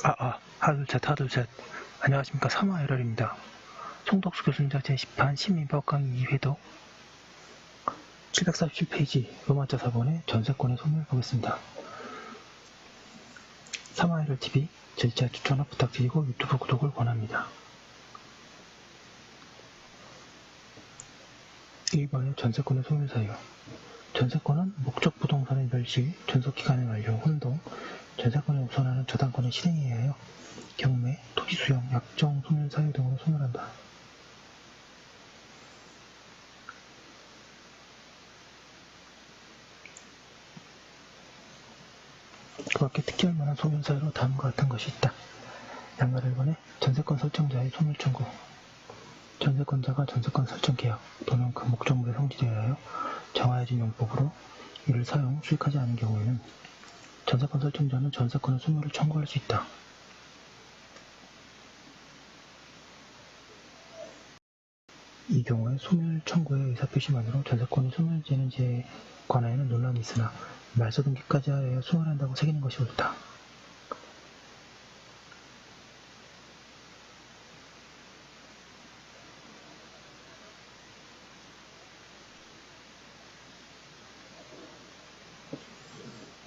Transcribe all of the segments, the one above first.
하둘셋. 안녕하십니까. 3화 1월입니다. 송덕수 교수님자 제10판 시민법 강의 2회독 747페이지 로마자 4번의 전세권의 소멸 보겠습니다. 3화 1월TV 절차 추천을 부탁드리고 유튜브 구독을 권합니다. 1번의 전세권의 소멸 사유. 전세권은 목적 부동산의 멸실, 존속기간의 완료, 혼동, 전세권에 우선하는 저당권의 실행에 의하여 경매, 토지 수용, 약정, 소멸 사유 등으로 소멸한다. 그 밖에 특이할 만한 소멸 사유로 다음과 같은 것이 있다. 양가 1번에 전세권 설정자의 소멸 청구. 전세권자가 전세권 설정 계약 또는 그 목적물의 성질에 의하여 정하여진 용법으로 이를 사용, 수익하지 않은 경우에는 전세권 설정자는 전세권의 소멸을 청구할 수 있다. 이 경우에 소멸 청구의 의사표시만으로 전세권이 소멸되는지에 관하여는 논란이 있으나 말소 등기까지 하여 소멸한다고 새기는 것이 옳다.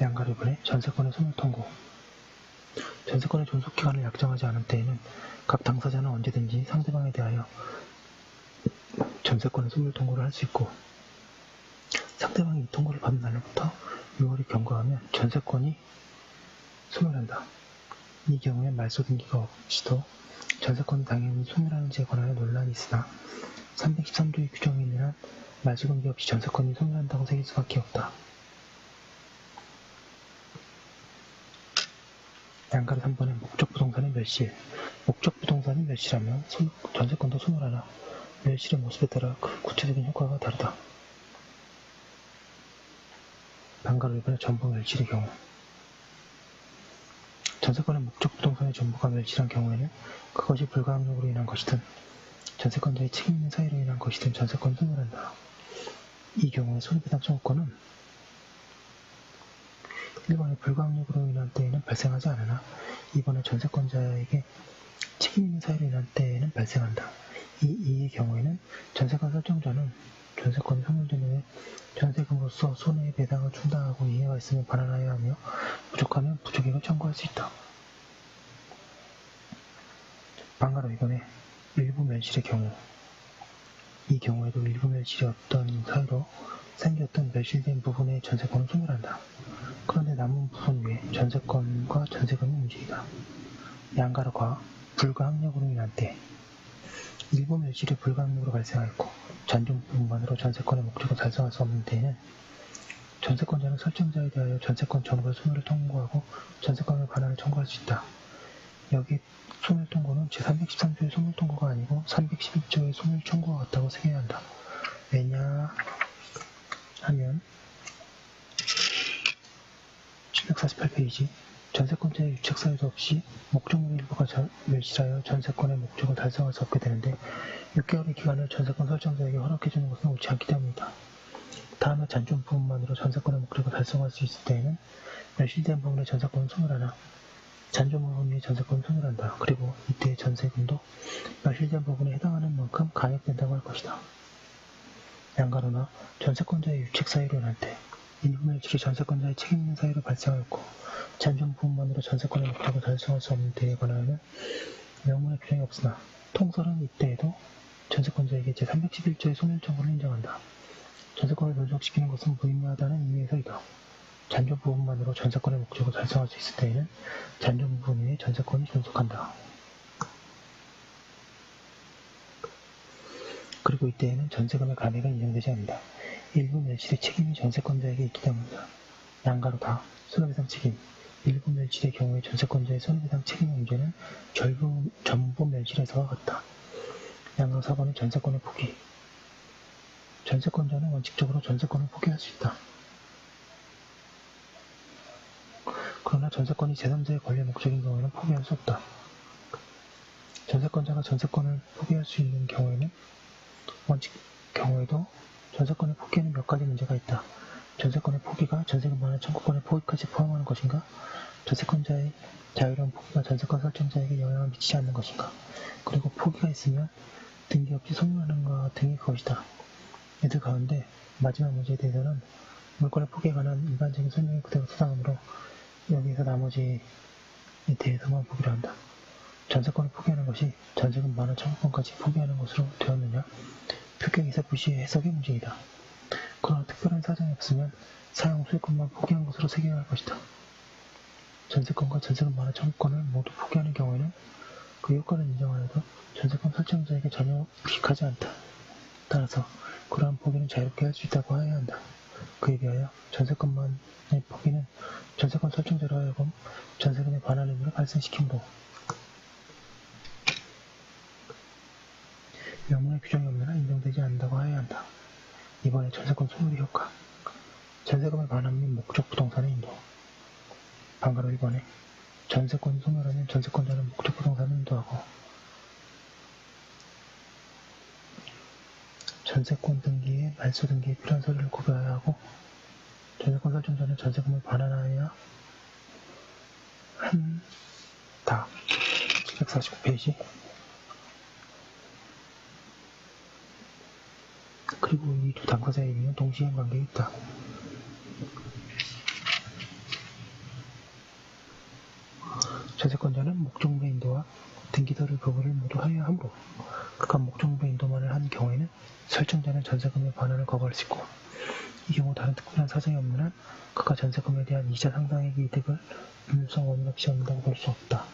양가 1번에 전세권의 소멸 통고. 전세권의 존속기간을 약정하지 않은 때에는 각 당사자는 언제든지 상대방에 대하여 전세권의 소멸 통고를 할 수 있고, 상대방이 이 통고를 받은 날로부터 6월이 경과하면 전세권이 소멸한다. 이 경우에 말소 등기가 없이도 전세권이 당연히 소멸하는지에 관하여 논란이 있으나 313조의 규정에 있는 한 말소 등기 없이 전세권이 소멸한다고 새길 수밖에 없다. 양가 3번은 목적 부동산의 멸실. 목적 부동산이 멸실하면 전세권도 소멸하나 멸실의 모습에 따라 그 구체적인 효과가 다르다. 방가로 1번의 전부 멸실의 경우. 전세권의 목적 부동산의 전부가 멸실한 경우에는 그것이 불가항력으로 인한 것이든 전세권자의 책임 있는 사유로 인한 것이든 전세권을 소멸한다. 이 경우에 손해배상 청구권은 1번의 불가항력으로 인한 때에는 발생하지 않으나 2번의 전세권자에게 책임 있는 사유로 인한 때에는 발생한다. 이의 경우에는 전세권 설정자는 전세권이 소멸된 후에 전세금으로서 손해배상을 충당하고 이해가 있으면 반환하여야 하며 부족하면 부족액을 청구할 수 있다. 방가로 2번에 일부 멸실의 경우. 이 경우에도 일부 멸실이 어떤 사유로 생겼던 멸실된 부분의 전세권을 소멸한다. 그런데 남은 부분 외에 전세권과 전세금이 움직이다. 양가로 과 불가항력으로 인한 때 일부 멸실이 불가항력으로 발생하였고 잔존 부분만으로 전세권의 목적을 달성할 수 없는 때에는 전세권자는 설정자에 대하여 전세권 전부의 소멸을 통고하고 전세권의 반환을 청구할 수 있다. 여기 소멸 통고는 제313조의 소멸 통고가 아니고 311조의 소멸 청구와 같다고 새겨야 한다. 왜냐 하면 748페이지 전세권자의 유책 사유도 없이 목적물 일부가 멸실하여 전세권의 목적을 달성할 수 없게 되는데 6개월의 기간을 전세권 설정자에게 허락해주는 것은 옳지 않기 때문이다. 다음에 잔존 부분만으로 전세권의 목적을 달성할 수 있을 때에는 멸실된 부분의 전세권을 소멸하나 잔존 부분 위에 전세권을 소멸한다. 그리고 이때의 전세금도 멸실된 부분에 해당하는 만큼 감액된다고 할 것이다. 양가로나 전세권자의 유책 사유로 인할 때 일부 멸실이 전세권자의 책임 있는 사유로 발생하였고 잔존 부분만으로 전세권의 목적을 달성할 수 없는 때에 관하여는 명문의 규정이 없으나 통설은 이때에도 전세권자에게 제311조의 소멸 청구를 인정한다. 전세권을 존속시키는 것은 무의미하다는 의미에서이다. 잔존 부분만으로 전세권의 목적을 달성할 수 있을 때에는 잔존 부분 위에 전세권이 존속한다. 그리고 이때에는 전세금의 감액은 인정되지 않는다. 일부 멸실의 책임이 전세권자에게 있기 때문이다. 양가로 다 손해배상 책임. 일부 멸실의 경우에 전세권자의 손해배상 책임의 문제는 전부 멸실에서와 같다. 양가로 4번의 전세권의 포기. 전세권자는 원칙적으로 전세권을 포기할 수 있다. 그러나 전세권이 제3자의 권리 목적인 경우에는 포기할 수 없다. 전세권자가 전세권을 포기할 수 있는 경우에는 원칙 경우에도 전세권의 포기에는 몇 가지 문제가 있다. 전세권의 포기가 전세금 반환 청구권의 포기까지 포함하는 것인가? 전세권자의 자유로운 포기가 전세권 설정자에게 영향을 미치지 않는 것인가. 그리고 포기가 있으면 등기 없이 소유하는 것 등의 것이다. 이들 가운데 마지막 문제에 대해서는 물건의 포기에 관한 일반적인 설명이 그대로 수상하므로 여기에서 나머지에 대해서만 보기로 한다. 전세권을 포기하는 것이 전세금 만원 청구권까지 포기하는 것으로 되었느냐? 표격에서 부시의 해석의 문제이다. 그러나 특별한 사정이 없으면 사용 소유권만 포기한 것으로 새겨야 할 것이다. 전세권과 전세금 만원 청구권을 모두 포기하는 경우에는 그 요건을 인정하여도 전세권 설정자에게 전혀 불이익하지 않다. 따라서 그러한 포기는 자유롭게 할 수 있다고 하여야 한다. 그에 비하여 전세권만의 포기는 전세권 설정자로 하여금 전세금에 반환 의무를 발생시키므로 명문의 규정이 없는 한 인정되지 않는다고 하여야 한다. 이번에 전세권 소멸의 효과, 전세금의 반환 및 목적 부동산의 인도. 방가로 1번에 전세권 소멸하면 전세권자는 목적 부동산을 인도하고 전세권 등기에 말소 등기에 필요한 서류를 구비하여야 하고 전세권 설정자는 전세금을 반환하여야 한다. 749페이지. 그리고 이 두 당사자의 의미는 동시행 관계에 있다. 전세권자는 목적물의 인도와 등기서류 거부를 모두 하여야 하므로 그가 목적물의 인도만을 한 경우에는 설정자는 전세금의 반환을 거부할 수 있고 이 경우 다른 특별한 사정이 없는 한 그가 전세금에 대한 이자 상당액의 이득을 법률상 원인 없이 얻는다고 볼 수 없다.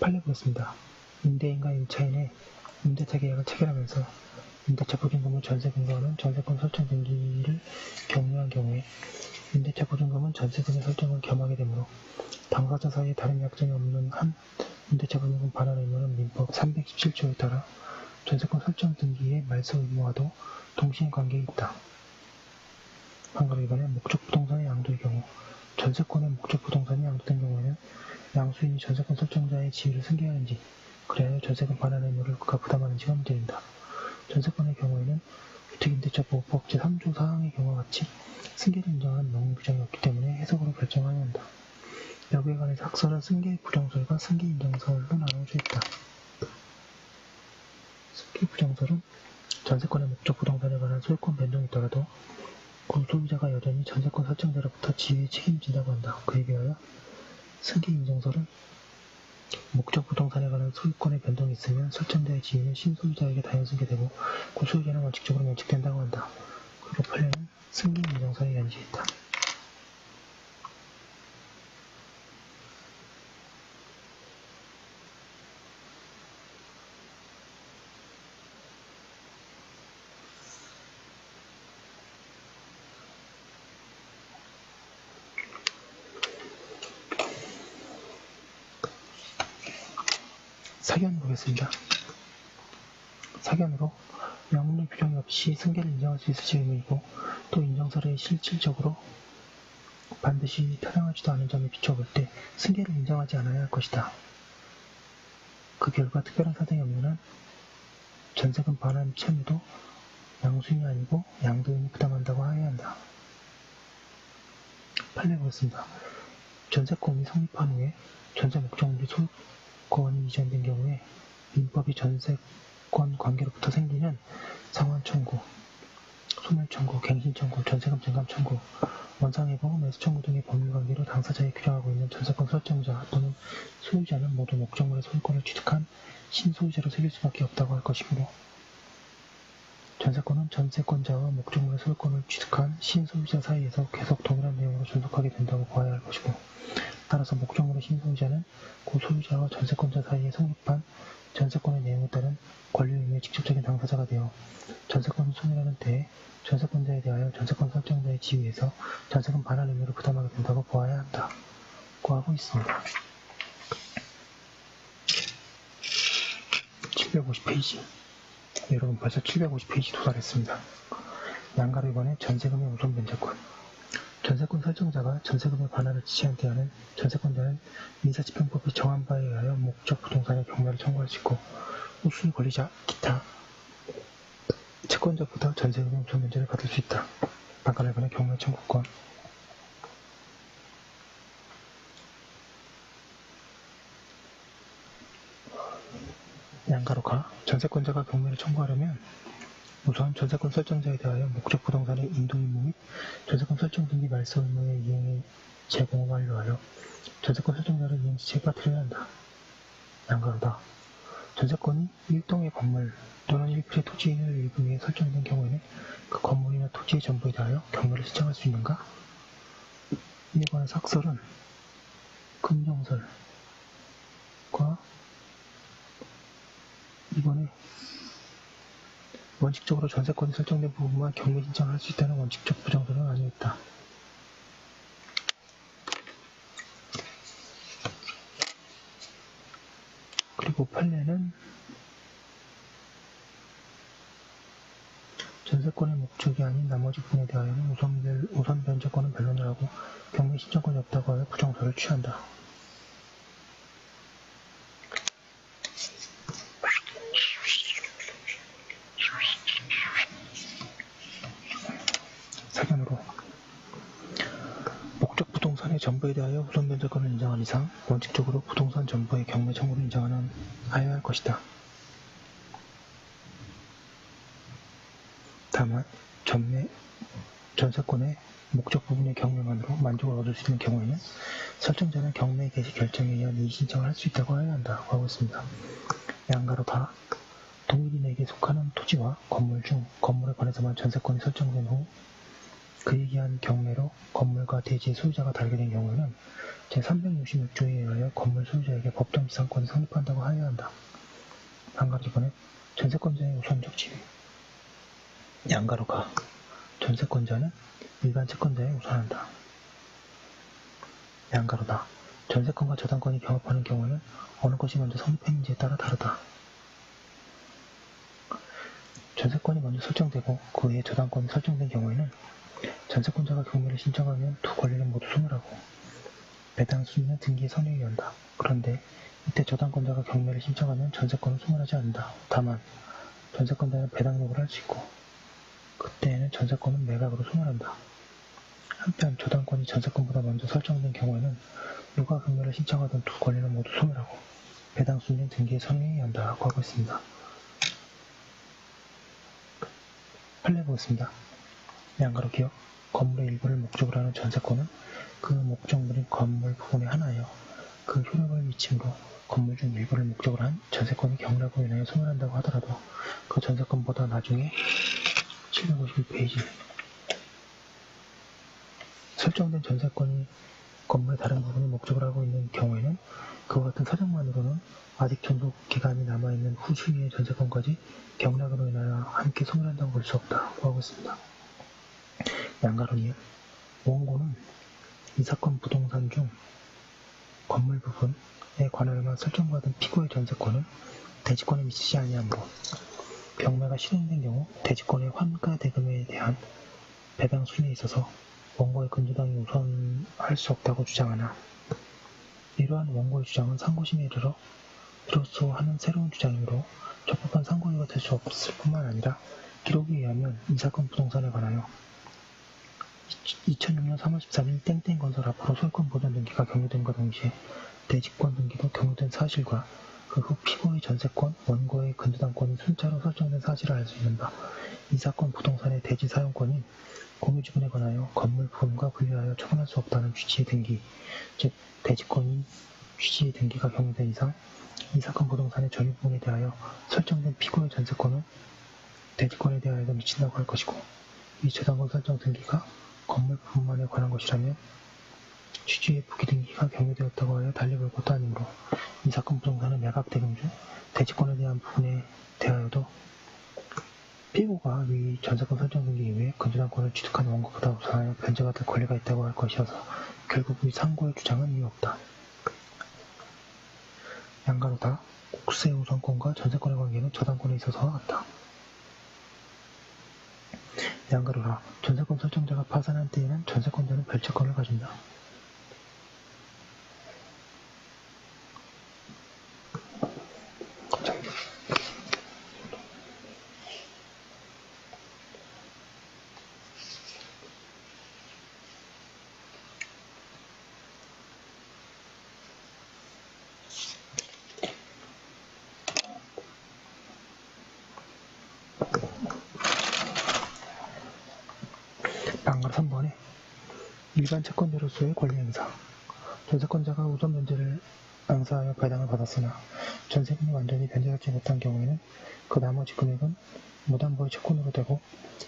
판례 보겠습니다. 임대인과 임차인의 임대차 계약을 체결하면서 임대차 보증금은 전세금과는 전세권 설정 등기를 경유한 경우에 임대차 보증금은 전세금의 설정을 겸하게 되므로 당사자 사이에 다른 약정이 없는 한 임대차 보증금 반환 의무는 민법 317조에 따라 전세권 설정 등기의 말소 의무와도 동시행 관계에 있다. 방가로 2번에 목적 부동산의 양도의 경우 전세권의 목적 부동산이 양도된 경우에는 양수인이 전세권 설정자의 지위를 승계하는지 그래야 전세금 반환 의무를 그가 부담하는지가 문제된다. 전세권의 경우에는 주택임대차보호법 제3조 사항의 경우와 같이 승계를 인정하는 명문 규정이 없기 때문에 해석으로 결정해야 한다. 여기에 관해서 학설은 승계 부정설과 승계 인정설로 나누어져 있다. 승계 부정설은 전세권의 목적 부동산에 관한 소유권 변동이 있더라도 그 소유자가 여전히 전세권 설정자로부터 지위에 책임진다고 한다. 그에 비하여 승계 인정설은 목적 부동산에 관한 소유권의 변동이 있으면 설정자의 지위는 신소유자에게 당연 승계되고 그 소유자는 원칙적으로 면책된다고 한다. 그리고 판례는 승계 인정설에 연지했다. 사견 보겠습니다. 사견으로 명문의 규정이 없이 승계를 인정할 수 있을지 의문이고 또 인정설에 실질적으로 반드시 타당하지도 않은 점에 비춰볼 때 승계를 인정하지 않아야 할 것이다. 그 결과 특별한 사정이 없는 한 전세금 반환 채무도 양수인이 아니고 양도인이 부담한다고 하여야 한다. 판례 보겠습니다. 전세권이 성립한 후에 전세 목적물이 소유권이 이전된 경우에 민법이 전세권 관계로부터 생기는 상환 청구, 소멸 청구, 갱신 청구, 전세금 증감 청구, 원상회복, 매수 청구 등의 법률 관계로 당사자에 규정하고 있는 전세권 설정자 또는 소유자는 모두 목적물의 소유권을 취득한 신소유자로 새길 수밖에 없다고 할 것이므로 전세권은 전세권자와 목적물의 소유권을 취득한 신소유자 사이에서 계속 동일한 내용으로 존속하게 된다고 보아야 할 것이고 따라서 목적물의 신소유자는 그 소유자와 전세권자 사이에 성립한 전세권의 내용에 따른 권리 의무의 직접적인 당사자가 되어 전세권을 소멸하는 때에 전세권자에 대하여 전세권 설정자의 지위에서 전세금 반환 의무를 부담하게 된다고 보아야 한다고 하고 있습니다. 750페이지. 여러분 벌써 750페이지 도달했습니다. 양가로 이번에 전세금의 우선 변제권. 전세권 설정자가 전세금의 반환을 지시한 때에는 전세권자는 민사집행법이 정한 바에 의하여 목적 부동산의 경매를 청구할 수 있고 우수의 권리자, 기타 채권자보다 전세금의 우선 변제를 받을 수 있다. 방가로 이번에 경매 청구권. 양가로 가. 전세권자가 경매를 청구하려면 우선 전세권 설정자에 대하여 목적 부동산의 인도 의무 및 전세권 설정 등기 말소 의무의 이행의 제공을 완료하여 전세권 설정자를 이행지체가 드려야 한다. 양가로다. 전세권이 일동의 건물 또는 일필의 토지의 일부에 설정된 경우에는 그 건물이나 토지의 전부에 대하여 경매를 신청할 수 있는가? 이에 관한 삭설은 금정설과 이번에 원칙적으로 전세권이 설정된 부분만 경매 신청을 할 수 있다는 원칙적 부정설은 아니었다. 그리고 판례는 전세권의 목적이 아닌 나머지 부분에 대하여는 우선 변제권은 변론을 하고 경매 신청권이 없다고 하여 부정설을 취한다. 사견으로 목적 부동산의 전부에 대하여 우선 변제권을 인정한 이상 원칙적으로 부동산 전부의 경매 청구를 인정하여야 할 것이다. 다만 전세권의 목적 부분의 경매만으로 만족을 얻을 수 있는 경우에는 설정자는 경매 개시 결정에 의한 이의신청을 할 수 있다고 해야 한다고 하고 있습니다. 양가로 다 동일인에게 속하는 토지와 건물 중 건물에 관해서만 전세권이 설정된 후 그에 기한 경매로 건물과 대지의 소유자가 다르게 된 경우에는 제366조에 의하여 건물 소유자에게 법정 지상권이 성립한다고 하여야 한다. 한가로 이번에 전세권자의 우선적 지위. 양가로 가. 전세권자는 일반 채권자에 우선한다. 양가로다. 전세권과 저당권이 경합하는 경우에는 어느 것이 먼저 성립했는지에 따라 다르다. 전세권이 먼저 설정되고 그 후에 저당권이 설정된 경우에는 전세권자가 경매를 신청하면 두 권리는 모두 소멸하고 배당 순위는 등기에 선행이 한다. 그런데 이때 저당권자가 경매를 신청하면 전세권은 소멸하지 않는다. 다만 전세권자는 배당 요구를 할 수 있고 그때에는 전세권은 매각으로 소멸한다. 한편 저당권이 전세권보다 먼저 설정된 경우에는 누가 경매를 신청하던 두 권리는 모두 소멸하고 배당 순위는 등기에 선행해야 한다고 하고 있습니다. 판례 보겠습니다. 양가로 기억. 건물의 일부를 목적으로 하는 전세권은 그 목적물인 건물 부분의 하나여 그 효력을 미침으로 건물 중 일부를 목적으로 한 전세권이 경락으로 인하여 소멸한다고 하더라도 그 전세권보다 나중에 751페이지 설정된 전세권이 건물의 다른 부분을 목적으로 하고 있는 경우에는 그와 같은 사정만으로는 아직 존속 기간이 남아있는 후순위의 전세권까지 경락으로 인하여 함께 소멸한다고 볼 수 없다고 하고 있습니다. 양가론이요. 원고는 이 사건 부동산 중 건물 부분에 관하여만 설정받은 피고의 전세권은 대지권에 미치지 아니하므로 경매가 실행된 경우 대지권의 환가 대금에 대한 배당 순위에 있어서 원고의 근저당이 우선할 수 없다고 주장하나 이러한 원고의 주장은 상고심에 이르러 비로소 하는 새로운 주장이므로 적법한 상고이가 될 수 없을 뿐만 아니라 기록에 의하면 이 사건 부동산에 관하여 2006년 3월 13일 땡땡건설 앞으로 소유권 보전 등기가 경유된과 동시에 대지권 등기도 경유된 사실과 그 후 피고의 전세권, 원고의 근저당권이 순차로 설정된 사실을 알 수 있는 바, 이 사건 부동산의 대지 사용권인 공유지분에 관하여 건물 부분과 분리하여 처분할 수 없다는 취지의 등기, 즉 대지권이 취지의 등기가 경유된 이상 이 사건 부동산의 전유 부분에 대하여 설정된 피고의 전세권은 대지권에 대하여도 미친다고 할 것이고 이 저당권 설정 등기가 건물 부분만에 관한 것이라면 취지의 부기등기가 경유되었다고 하여 달리 볼 것도 아니므로 이 사건 부동산은 매각 대금 중 대지권에 대한 부분에 대하여도 피고가 위 전세권 설정 등기 이후에 근저당권을 취득한 원고보다 우선하여 변제가 될 권리가 있다고 할 것이어서 결국 이 상고의 주장은 이유 없다. 양가로다. 국세 우선권과 전세권의 관계는 저당권에 있어서와 같다. 양가로라. 전세권 설정자가 파산한 때에는 전세권자는 별채권을 가진다. 3번에 일반 채권자로서의 권리 행사. 전세권자가 우선 면제를 앙사하여 배당을 받았으나 전세금이 완전히 변제하지 못한 경우에는 그 나머지 금액은 무담보의 채권으로 되고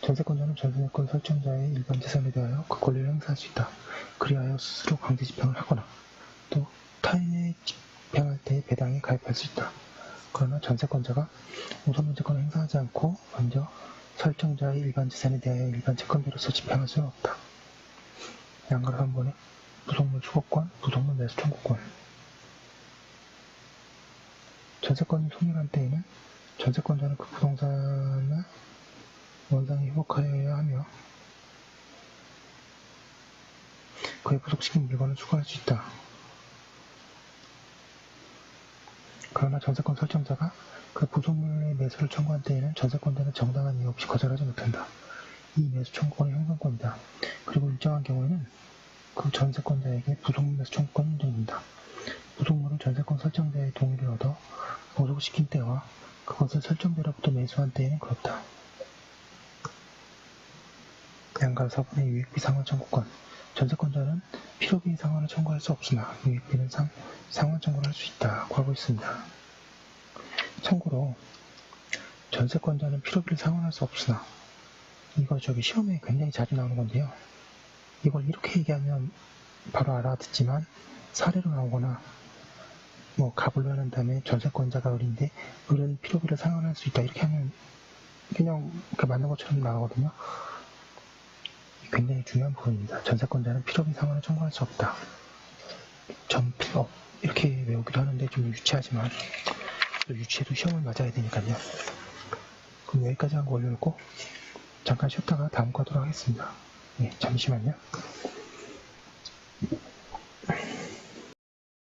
전세권자는 전세권 설정자의 일반 재산에 대하여 그 권리를 행사할 수 있다. 그리하여 스스로 강제 집행을 하거나 또 타인의 집행할 때의 배당에 가입할 수 있다. 그러나 전세권자가 우선 면제권을 행사하지 않고 먼저 설정자의 일반 재산에 대하여 일반 채권자로서 집행할 수는 없다. 양가 3번에 부속물 수거권, 부속물 매수 청구권. 전세권이 소멸한 때에는 전세권자는 그 부동산을 원상이 회복하여야 하며 그에 부속시킨 물건을 추가할 수 있다. 그러나 전세권 설정자가 그 부속물의 매수를 청구한 때에는 전세권자는 정당한 이유 없이 거절하지 못한다. 이 매수 청구권은 형성권이다. 그리고 일정한 경우에는 그 전세권자에게 부속물 매수 청구권이 인정된다. 부속물은 전세권 설정자의 동의를 얻어 보속시킨 때와 그것을 설정자로부터 매수한 때에는 그렇다. 양가 4번의 유익비 상환 청구권. 전세권자는 필요비 상환을 청구할 수 없으나 유익비는 상환 청구를 할 수 있다고 하고 있습니다. 참고로 전세권자는 필요비를 상환할 수 없으나 이거 시험에 굉장히 자주 나오는 건데요. 이걸 이렇게 얘기하면 바로 알아듣지만 사례로 나오거나 갑을 한 다음에 전세권자가 을인데 을은 필요비를 상환할 수 있다 이렇게 하면 그냥 맞는 것처럼 나오거든요. 굉장히 중요한 부분입니다. 전세권자는 필요비 상환을 청구할 수 없다. 전필업 이렇게 외우기도 하는데 좀 유치하지만 유치해도 시험을 맞아야 되니까요. 그럼 여기까지 한 거 올려놓고 잠깐 쉬었다가 다음 거 하도록 하겠습니다. 네, 잠시만요.